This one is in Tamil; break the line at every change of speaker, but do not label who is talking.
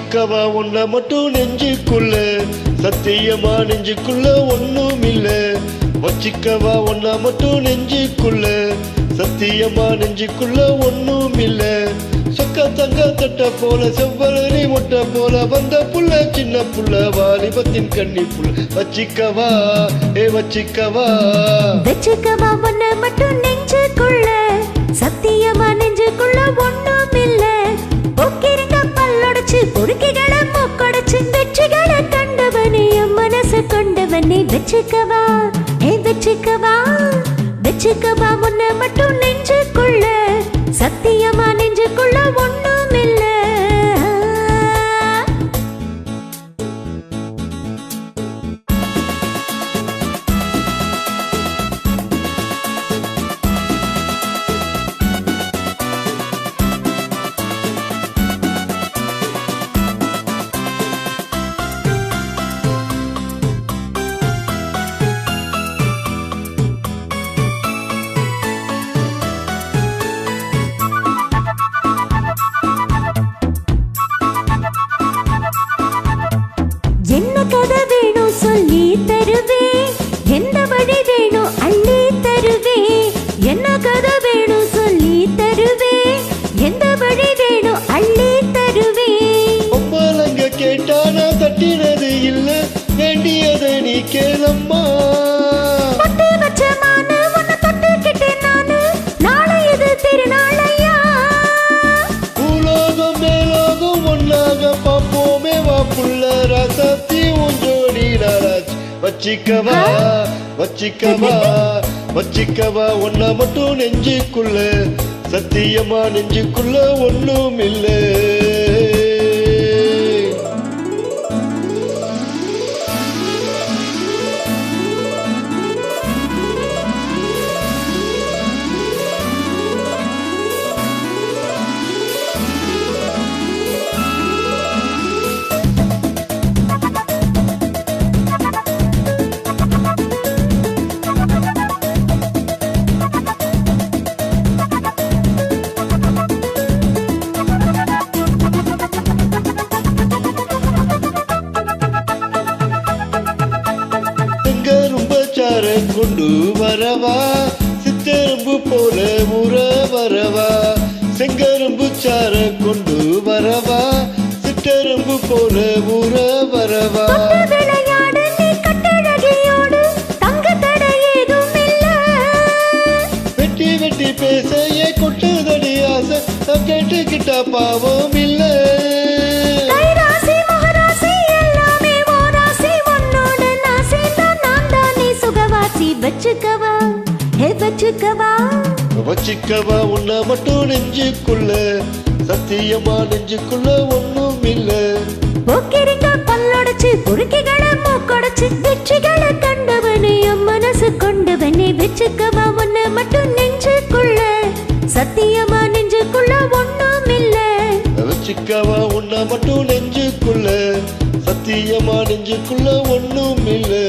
வச்சிக்கவா உன்னை மட்டும் நெஞ்சுக்குள்ள, சத்தியமா நெஞ்சுக்குள்ள ஒண்ணும் இல்ல. வச்சிக்கவா உன்னை மட்டும் நெஞ்சுக்குள்ள, சத்தியமா நெஞ்சுக்குள்ள ஒண்ணும் இல்ல. சொக்க தங்க தட்ட போல செவ்வளரி முட்டை போல வந்த புள்ள, சின்ன புள்ள வாலிபத்தின் கண்ணி புள்ள. வச்சிக்கவா வச்சிக்கவா
வச்சிக்கவா உன்னை மட்டும் நெஞ்சுக்குள்ள, சத்தியமா நெஞ்சுக்குள்ள ஒண்ணும் இல்ல. பொக்கிருங்க பல்லொடைச்சு பொறுக்கிகளை மூக்கொடைச்சு வெற்றிகளை கண்டவனே என் மனசு கொண்டவனே. வச்சிக்கவா வச்சிக்கவா வச்சிக்கவா உன்னை மட்டும் நெஞ்சுக்குள்ள, சத்தியமா நெஞ்சுக்குள்ள ஒண்ணும் இல்ல. என்ன கதை வேணும் சொல்லி தருவே, எந்த வழி வேணும் அள்ளி தருவே. என்ன கதை வேணும் சொல்லி தருவே, எந்த வழி வேணும் அள்ளி தருவே.
பொம்பளங்க கேட்டா நான் தட்டினது இல்ல, வேண்டியதை நீ கேளம்மா.
பட்டு வச்ச மானு உன்னை தொட்டுக்கிட்டேன் நானு, நாளை இது திருநாளையா.
பூலோகம் மேலோகம் ஒன்னாக பாப்போமே வா புள்ள, ரசத்தி உஞ்சோடி நாராஜ். வச்சிக்கவா வச்சிக்கவா வச்சிக்கவா உன்னை மட்டும் நெஞ்சுக்குள்ள, சத்தியமா நெஞ்சுக்குள்ள ஒண்ணும் இல்லை. செங்கரும்பச்சார கொண்டு வரவா, சித்தரும்பு போல உற வரவா. செங்கரும்பு சார கொண்டு வரவா, சித்தரும்பு போல உற வரவா.
விளையாடு நீ கட்டழகியோடு, தங்க தடை ஏதும் இல்ல.
வெட்டி வெட்டி பேச ஏ கொட்டுதடி ஆசை, நான் கேட்டுக்கிட்டா பாவம் இல்ல.
கைராசி மகராசி எல்லாமே ஓராசி, உன்னோட நான் சேர்ந்தா நான் தானே சுகவாசி. வச்சுக்கவா வச்சுக்கவா
வச்சிக்கவா உன்னை மட்டும் நெஞ்சுக்குள்ள, சத்தியமா நெஞ்சுக்குள்ள ஒண்ணும் இல்ல.
போக்கிருங்க பல்லொடைச்சு பொறுக்கிகளை மூக்கொடைச்சு வெற்றிகளை கண்டவனே என் மனசு கொண்டவனே. வச்சுக்கவா உன்னை மட்டும் நெஞ்சுக்குள்ள, சத்தியமா நெஞ்சுக்குள்ள ஒண்ணும் இல்ல.
வச்சிக்கவா உன்னை மட்டும் நெஞ்சுக்குள்ள, சத்தியமா நெஞ்சுக்குள்ள ஒண்ணும் இல்லை.